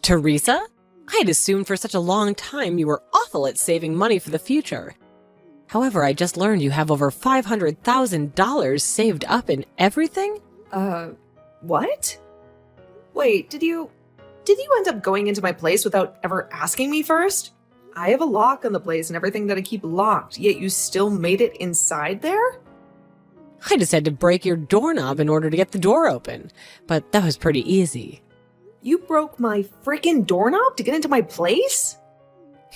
Teresa? I'd assumed for such a long time you were awful at saving money for the future. However, I just learned you have over $500,000 saved up in everything? What? Wait, did you end up going into my place without ever asking me first? I have a lock on the place and everything that I keep locked, yet you still made it inside there? I just had to break your doorknob in order to get the door open, but that was pretty easy. You broke my freaking doorknob to get into my place?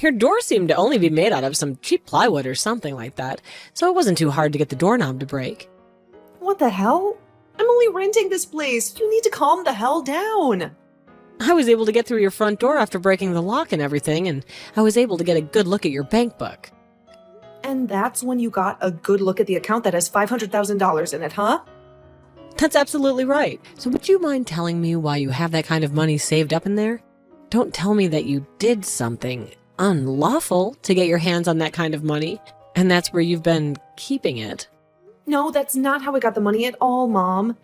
Your door seemed to only be made out of some cheap plywood or something like that, so it wasn't too hard to get the doorknob to break. What the hell? I'm only renting this place. You need to calm the hell down. I was able to get through your front door after breaking the lock and everything, and I was able to get a good look at your bank book. And that's when you got a good look at the account that has $500,000 in it, huh? That's absolutely right. So would you mind telling me why you have that kind of money saved up in there? Don't tell me that you did something unlawful to get your hands on that kind of money, and that's where you've been keeping it. No, that's not how I got the money at all, Mom.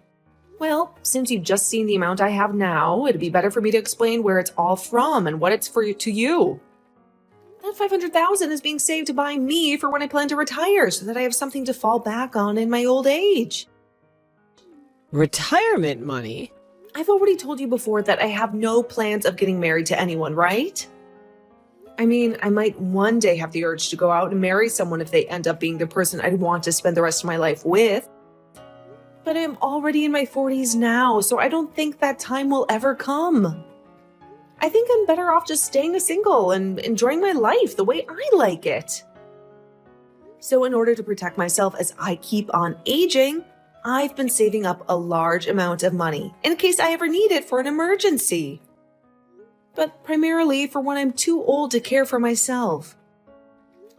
Well, since you've just seen the amount I have now, it'd be better for me to explain where it's all from and what it's to you. That $500,000 is being saved by me for when I plan to retire so that I have something to fall back on in my old age. Retirement money? I've already told you before that I have no plans of getting married to anyone, right? I mean, I might one day have the urge to go out and marry someone if they end up being the person I'd want to spend the rest of my life with. But I'm already in my 40s now, so I don't think that time will ever come. I think I'm better off just staying a single and enjoying my life the way I like it. So in order to protect myself as I keep on aging, I've been saving up a large amount of money in case I ever need it for an emergency. But primarily for when I'm too old to care for myself.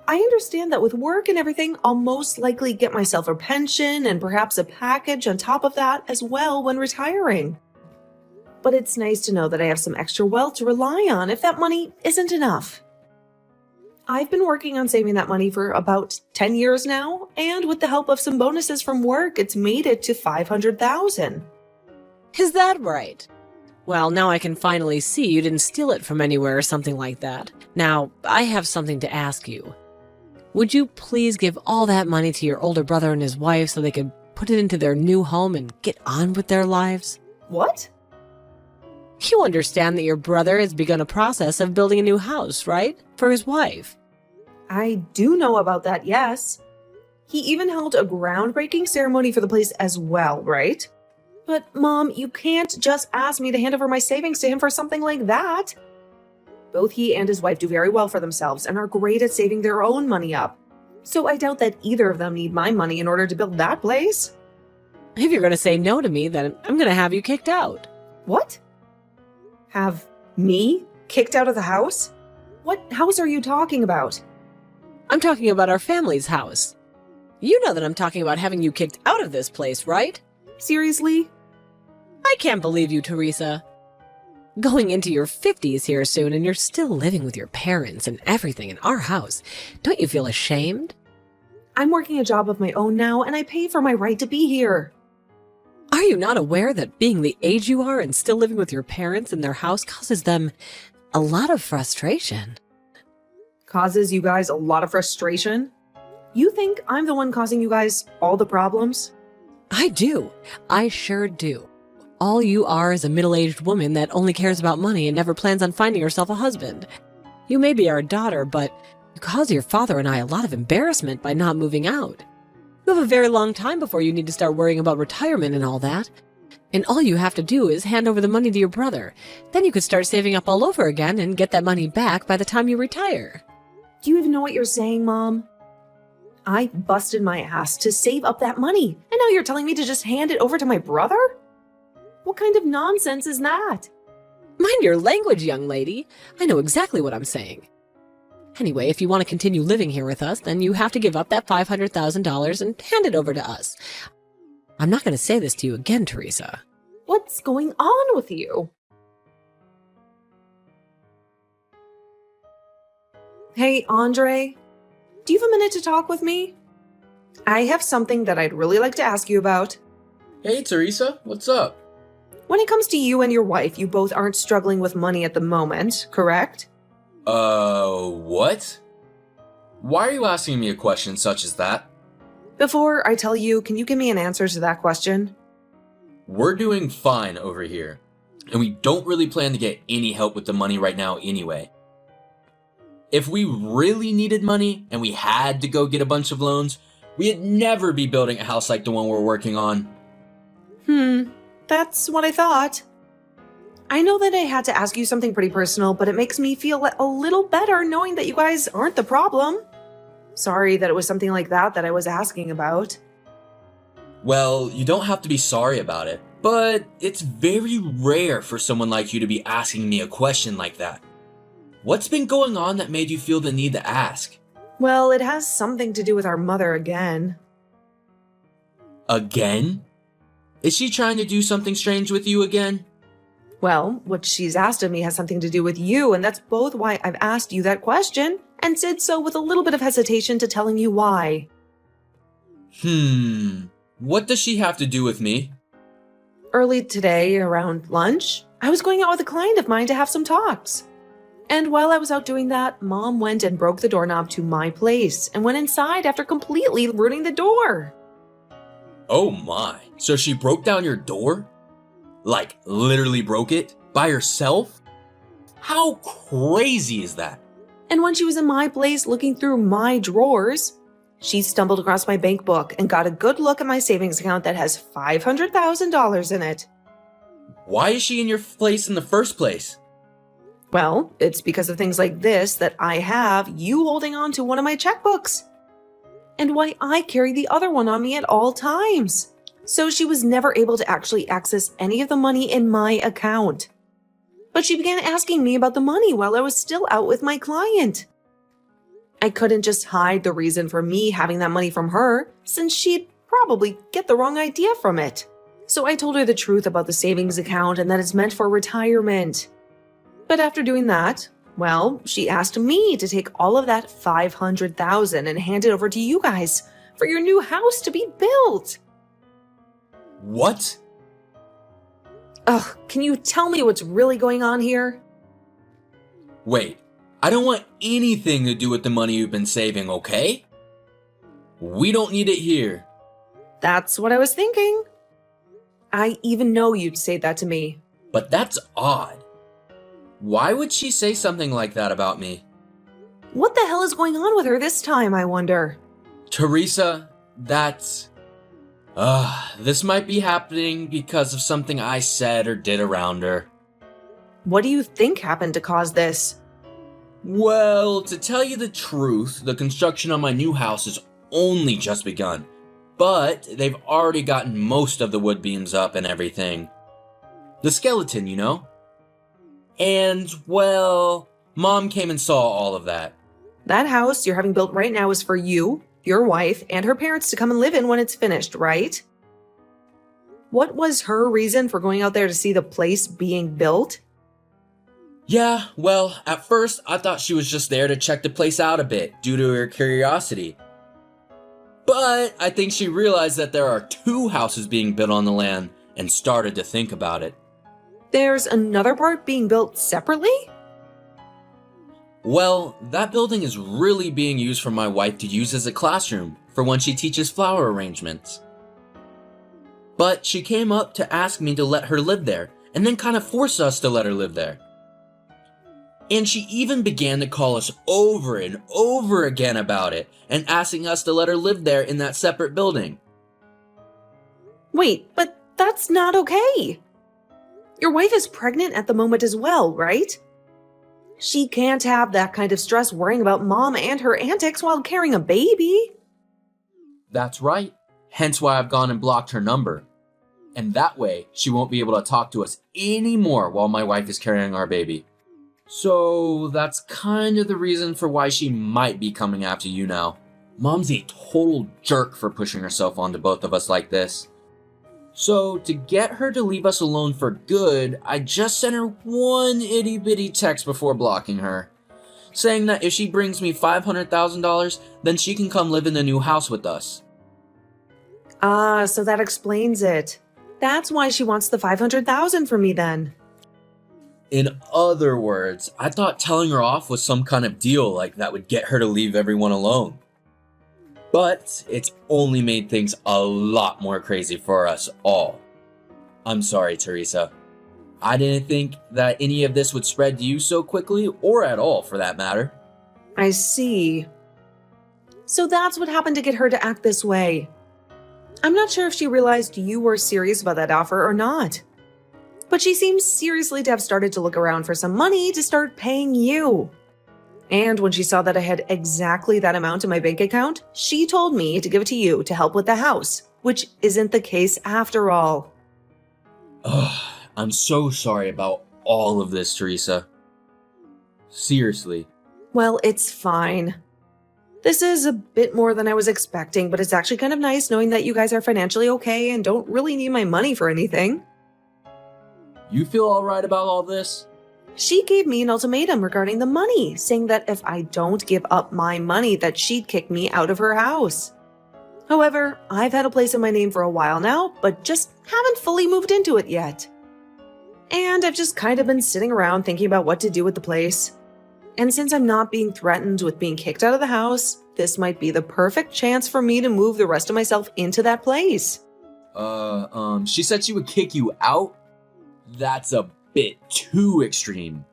I understand that with work and everything, I'll most likely get myself a pension and perhaps a package on top of that as well when retiring. But it's nice to know that I have some extra wealth to rely on if that money isn't enough. I've been working on saving that money for about 10 years now, and with the help of some bonuses from work, it's made it to $500,000. Is that right? Well, now I can finally see you didn't steal it from anywhere or something like that. Now, I have something to ask you. Would you please give all that money to your older brother and his wife so they could put it into their new home and get on with their lives? What? You understand that your brother has begun a process of building a new house, right? For his wife. I do know about that, yes. He even held a groundbreaking ceremony for the place as well, right? But, Mom, you can't just ask me to hand over my savings to him for something like that. Both he and his wife do very well for themselves and are great at saving their own money up. So I doubt that either of them need my money in order to build that place. If you're going to say no to me, then I'm going to have you kicked out. What? Have me kicked out of the house? What house are you talking about? I'm talking about our family's house. You know that I'm talking about having you kicked out of this place, right? Seriously? I can't believe you, Teresa. Going into your 50s here soon and you're still living with your parents and everything in our house. Don't you feel ashamed? I'm working a job of my own now and I pay for my right to be here. Are you not aware that being the age you are and still living with your parents in their house causes them a lot of frustration? Causes you guys a lot of frustration? You think I'm the one causing you guys all the problems? I do. I sure do. All you are is a middle-aged woman that only cares about money and never plans on finding herself a husband. You may be our daughter, but you cause your father and I a lot of embarrassment by not moving out. You have a very long time before you need to start worrying about retirement and all that. And all you have to do is hand over the money to your brother. Then you could start saving up all over again and get that money back by the time you retire. Do you even know what you're saying, Mom? I busted my ass to save up that money, and now you're telling me to just hand it over to my brother? What kind of nonsense is that? Mind your language, young lady. I know exactly what I'm saying. Anyway, if you want to continue living here with us, then you have to give up that $500,000 and hand it over to us. I'm not going to say this to you again, Teresa. What's going on with you? Hey, Andre, do you have a minute to talk with me? I have something that I'd really like to ask you about. Hey, Teresa, what's up? When it comes to you and your wife, you both aren't struggling with money at the moment, correct? What? Why are you asking me a question such as that? Before I tell you, can you give me an answer to that question? We're doing fine over here, and we don't really plan to get any help with the money right now anyway. If we really needed money and we had to go get a bunch of loans, we'd never be building a house like the one we're working on. That's what I thought. I know that I had to ask you something pretty personal, but it makes me feel a little better knowing that you guys aren't the problem. Sorry that it was something like that I was asking about. Well, you don't have to be sorry about it, but it's very rare for someone like you to be asking me a question like that. What's been going on that made you feel the need to ask? Well, it has something to do with our mother again. Again? Is she trying to do something strange with you again? Well, what she's asked of me has something to do with you, and that's both why I've asked you that question, and did so with a little bit of hesitation to telling you why. What does she have to do with me? Early today, around lunch, I was going out with a client of mine to have some talks. And while I was out doing that, Mom went and broke the doorknob to my place and went inside after completely ruining the door. Oh my, so she broke down your door? Like, literally broke it? By herself? How crazy is that? And when she was in my place looking through my drawers, she stumbled across my bank book and got a good look at my savings account that has $500,000 in it. Why is she in your place in the first place? Well, it's because of things like this that I have you holding on to one of my checkbooks. And why I carry the other one on me at all times. So she was never able to actually access any of the money in my account. But she began asking me about the money while I was still out with my client. I couldn't just hide the reason for me having that money from her, since she'd probably get the wrong idea from it. So I told her the truth about the savings account and that it's meant for retirement. But after doing that, well, she asked me to take all of that $500,000 and hand it over to you guys for your new house to be built. What? Ugh, can you tell me what's really going on here? Wait, I don't want anything to do with the money you've been saving, okay? We don't need it here. That's what I was thinking. I even know you'd say that to me. But that's odd. Why would she say something like that about me? What the hell is going on with her this time, I wonder? Teresa, this might be happening because of something I said or did around her. What do you think happened to cause this? Well, to tell you the truth, the construction on my new house has only just begun. But they've already gotten most of the wood beams up and everything. The skeleton, you know? And, well, Mom came and saw all of that. That house you're having built right now is for you, your wife, and her parents to come and live in when it's finished, right? What was her reason for going out there to see the place being built? Yeah, well, at first I thought she was just there to check the place out a bit due to her curiosity. But I think she realized that there are 2 houses being built on the land and started to think about it. There's another part being built separately? Well, that building is really being used for my wife to use as a classroom for when she teaches flower arrangements. But she came up to ask me to let her live there, and then kind of force us to let her live there. And she even began to call us over and over again about it, and asking us to let her live there in that separate building. Wait, but that's not okay. Your wife is pregnant at the moment as well, right? She can't have that kind of stress worrying about Mom and her antics while carrying a baby. That's right. Hence why I've gone and blocked her number. And that way, she won't be able to talk to us anymore while my wife is carrying our baby. So that's kind of the reason for why she might be coming after you now. Mom's a total jerk for pushing herself onto both of us like this. So to get her to leave us alone for good, I just sent her one itty bitty text before blocking her, saying that if she brings me $500,000, then she can come live in the new house with us. Ah, so that explains it. That's why she wants the $500,000 from me then. In other words, I thought telling her off was some kind of deal like that would get her to leave everyone alone. But it's only made things a lot more crazy for us all. I'm sorry, Teresa. I didn't think that any of this would spread to you so quickly, or at all for that matter. I see. So that's what happened to get her to act this way. I'm not sure if she realized you were serious about that offer or not. But she seems seriously to have started to look around for some money to start paying you. And when she saw that I had exactly that amount in my bank account, she told me to give it to you to help with the house, which isn't the case after all. Ugh, I'm so sorry about all of this, Teresa. Seriously. Well, it's fine. This is a bit more than I was expecting, but it's actually kind of nice knowing that you guys are financially okay and don't really need my money for anything. You feel alright about all this? She gave me an ultimatum regarding the money, saying that if I don't give up my money, that she'd kick me out of her house. However, I've had a place in my name for a while now, but just haven't fully moved into it yet. And I've just kind of been sitting around thinking about what to do with the place. And since I'm not being threatened with being kicked out of the house, this might be the perfect chance for me to move the rest of myself into that place. She said she would kick you out? That's a bit too extreme.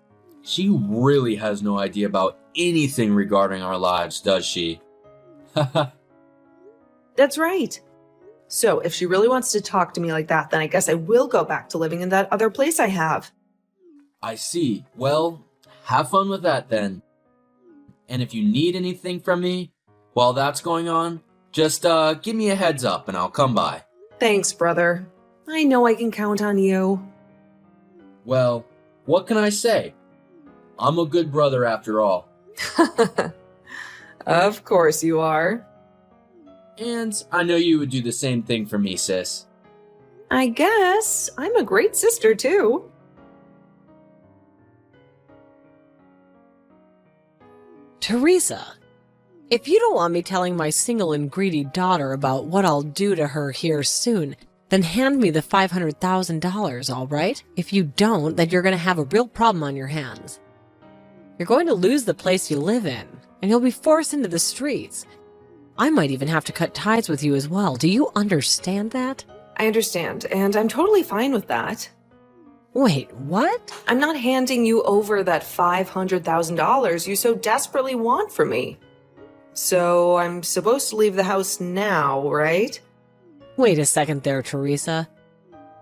She really has no idea about anything regarding our lives, does she? That's right. So if she really wants to talk to me like that, then I guess I will go back to living in that other place I have. I see. Well, have fun with that then. And if you need anything from me while that's going on, just give me a heads up and I'll come by. Thanks, brother. I know I can count on you. Well, what can I say? I'm a good brother after all. Of course you are. And I know you would do the same thing for me, sis. I guess I'm a great sister too. Teresa, if you don't want me telling my single and greedy daughter about what I'll do to her here soon, then hand me the $500,000, all right? If you don't, then you're going to have a real problem on your hands. You're going to lose the place you live in, and you'll be forced into the streets. I might even have to cut ties with you as well. Do you understand that? I understand, and I'm totally fine with that. Wait, what? I'm not handing you over that $500,000 you so desperately want from me. So I'm supposed to leave the house now, right? Wait a second there, Teresa.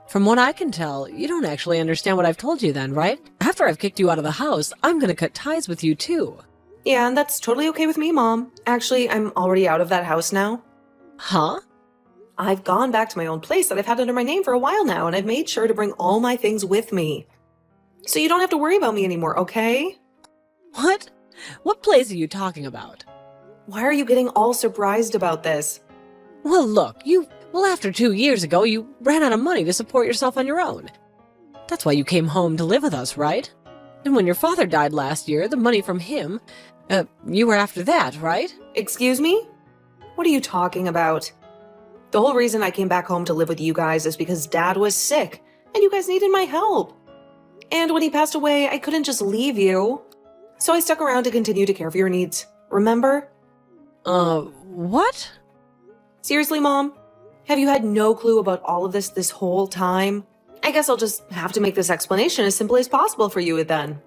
From what I can tell, you don't actually understand what I've told you then, right? After I've kicked you out of the house, I'm going to cut ties with you too. Yeah, and that's totally okay with me, Mom. Actually, I'm already out of that house now. Huh? I've gone back to my own place that I've had under my name for a while now, and I've made sure to bring all my things with me. So you don't have to worry about me anymore, okay? What? What place are you talking about? Why are you getting all surprised about this? Well, look, after 2 years ago, you ran out of money to support yourself on your own. That's why you came home to live with us, right? And when your father died last year, the money from him, you were after that, right? Excuse me? What are you talking about? The whole reason I came back home to live with you guys is because Dad was sick, and you guys needed my help. And when he passed away, I couldn't just leave you. So I stuck around to continue to care for your needs. Remember? What? Seriously, Mom? Have you had no clue about all of this whole time? I guess I'll just have to make this explanation as simple as possible for you then.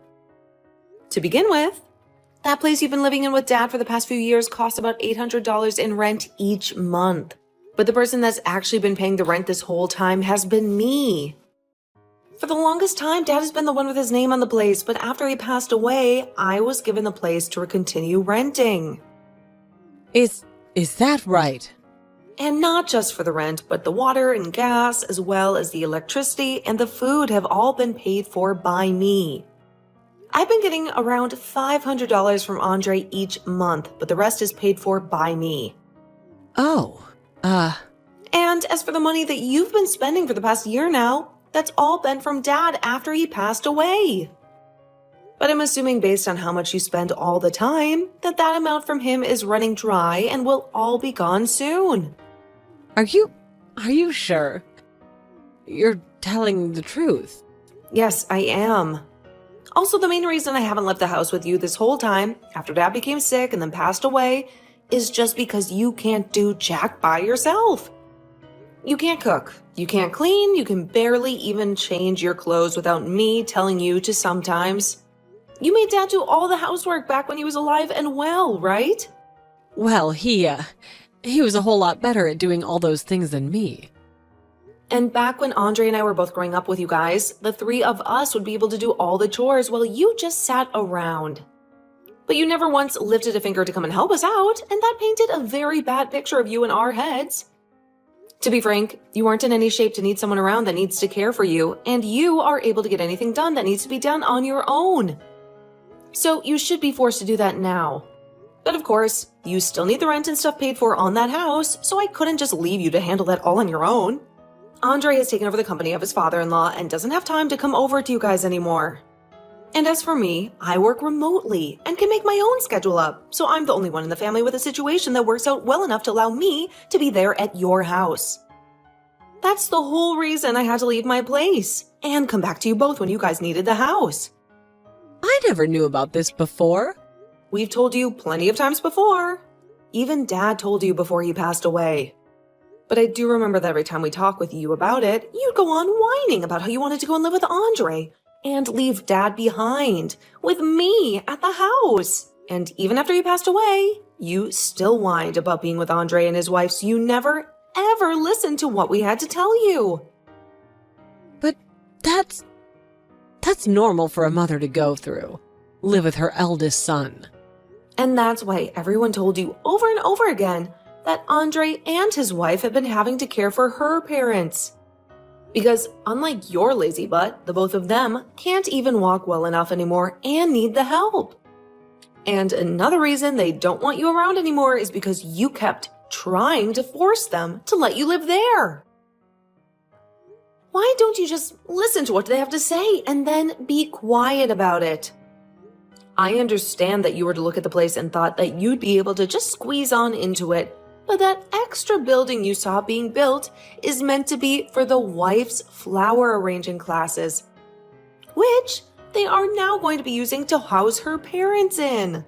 To begin with, that place you've been living in with Dad for the past few years costs about $800 in rent each month. But the person that's actually been paying the rent this whole time has been me. For the longest time, Dad has been the one with his name on the place, but after he passed away, I was given the place to continue renting. Is that right? And not just for the rent, but the water and gas, as well as the electricity and the food have all been paid for by me. I've been getting around $500 from Andre each month, but the rest is paid for by me. Oh, And as for the money that you've been spending for the past year now, that's all been from Dad after he passed away. But I'm assuming based on how much you spend all the time, that amount from him is running dry and will all be gone soon. Are you sure? you're telling the truth. Yes, I am. Also, the main reason I haven't left the house with you this whole time, after Dad became sick and then passed away, is just because you can't do jack by yourself. You can't cook, you can't clean, you can barely even change your clothes without me telling you to sometimes. You made Dad do all the housework back when he was alive and well, right? Well, he was a whole lot better at doing all those things than me. And back when Andre and I were both growing up with you guys, the three of us would be able to do all the chores while you just sat around. But you never once lifted a finger to come and help us out, and that painted a very bad picture of you in our heads. To be frank, you aren't in any shape to need someone around that needs to care for you, and you are able to get anything done that needs to be done on your own. So you should be forced to do that now. But of course, you still need the rent and stuff paid for on that house, so I couldn't just leave you to handle that all on your own. Andre has taken over the company of his father-in-law and doesn't have time to come over to you guys anymore. And as for me, I work remotely and can make my own schedule up, so I'm the only one in the family with a situation that works out well enough to allow me to be there at your house. That's the whole reason I had to leave my place and come back to you both when you guys needed the house. I never knew about this before. We've told you plenty of times before. Even Dad told you before he passed away. But I do remember that every time we talk with you about it, you'd go on whining about how you wanted to go and live with Andre and leave Dad behind with me at the house. And even after he passed away, you still whined about being with Andre and his wife, so you never, ever listened to what we had to tell you. But that's normal for a mother to go through. Live with her eldest son. And that's why everyone told you over and over again that Andre and his wife have been having to care for her parents. Because unlike your lazy butt, the both of them can't even walk well enough anymore and need the help. And another reason they don't want you around anymore is because you kept trying to force them to let you live there. Why don't you just listen to what they have to say and then be quiet about it? I understand that you were to look at the place and thought that you'd be able to just squeeze on into it, but that extra building you saw being built is meant to be for the wife's flower arranging classes, which they are now going to be using to house her parents in.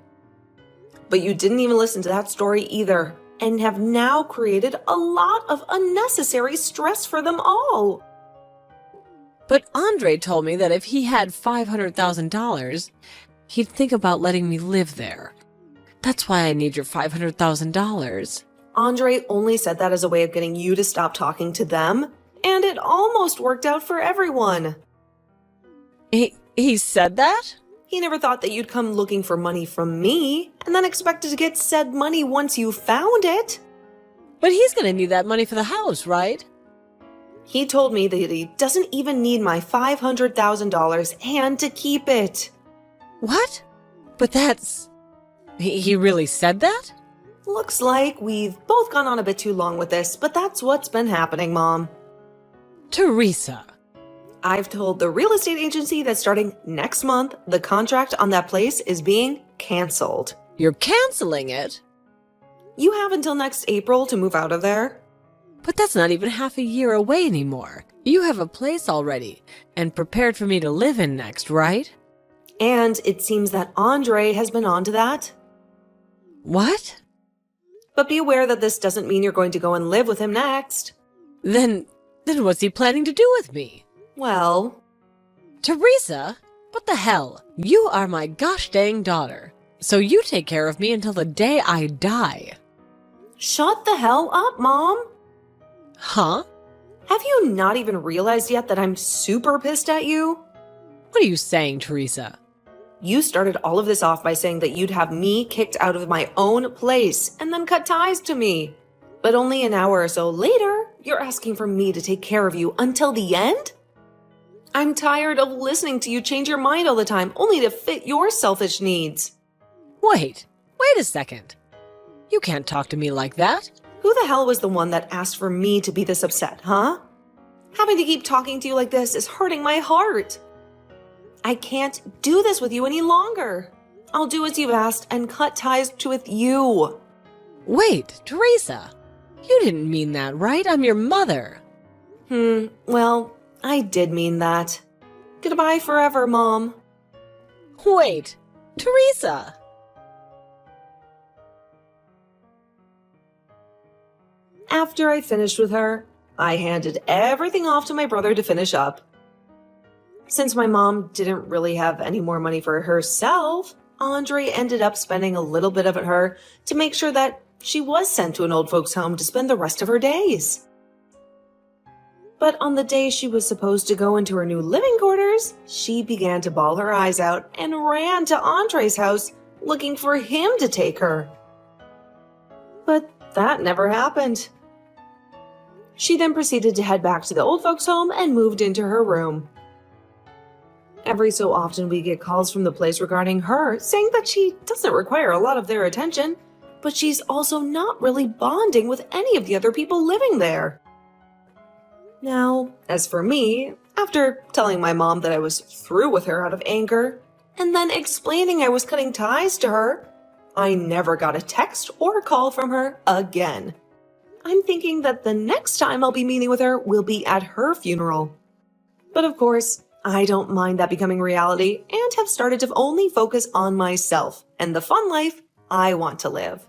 But you didn't even listen to that story either, and have now created a lot of unnecessary stress for them all. But Andre told me that if he had $500,000, he'd think about letting me live there. That's why I need your $500,000. Andre only said that as a way of getting you to stop talking to them, and it almost worked out for everyone. He said that? He never thought that you'd come looking for money from me, and then expected to get said money once you found it. But he's gonna need that money for the house, right? He told me that he doesn't even need my $500,000 and to keep it. What? But that's... He really said that? Looks like we've both gone on a bit too long with this, but that's what's been happening, Mom. Teresa. I've told the real estate agency that starting next month, the contract on that place is being canceled. You're canceling it? You have until next April to move out of there. But that's not even half a year away anymore. You have a place already, and prepared for me to live in next, right? And it seems that Andre has been on to that. What? But be aware that this doesn't mean you're going to go and live with him next. Then what's he planning to do with me? Well... Teresa? What the hell? You are my gosh dang daughter. So you take care of me until the day I die. Shut the hell up, Mom! Huh? Have you not even realized yet that I'm super pissed at you? What are you saying, Teresa? You started all of this off by saying that you'd have me kicked out of my own place and then cut ties to me. But only an hour or so later, you're asking for me to take care of you until the end? I'm tired of listening to you change your mind all the time only to fit your selfish needs. Wait a second. You can't talk to me like that. Who the hell was the one that asked for me to be this upset, huh? Having to keep talking to you like this is hurting my heart. I can't do this with you any longer. I'll do as you've asked and cut ties with you. Wait, Teresa. You didn't mean that, right? I'm your mother. Well, I did mean that. Goodbye forever, Mom. Wait, Teresa! After I finished with her, I handed everything off to my brother to finish up. Since my mom didn't really have any more money for herself, Andre ended up spending a little bit of it her to make sure that she was sent to an old folks' home to spend the rest of her days. But on the day she was supposed to go into her new living quarters, she began to bawl her eyes out and ran to Andre's house looking for him to take her. But that never happened. She then proceeded to head back to the old folks' home and moved into her room. Every so often we get calls from the place regarding her, saying that she doesn't require a lot of their attention, but she's also not really bonding with any of the other people living there. Now, as for me, after telling my mom that I was through with her out of anger, and then explaining I was cutting ties to her, I never got a text or a call from her again. I'm thinking that the next time I'll be meeting with her will be at her funeral. But of course, I don't mind that becoming reality and have started to only focus on myself and the fun life I want to live.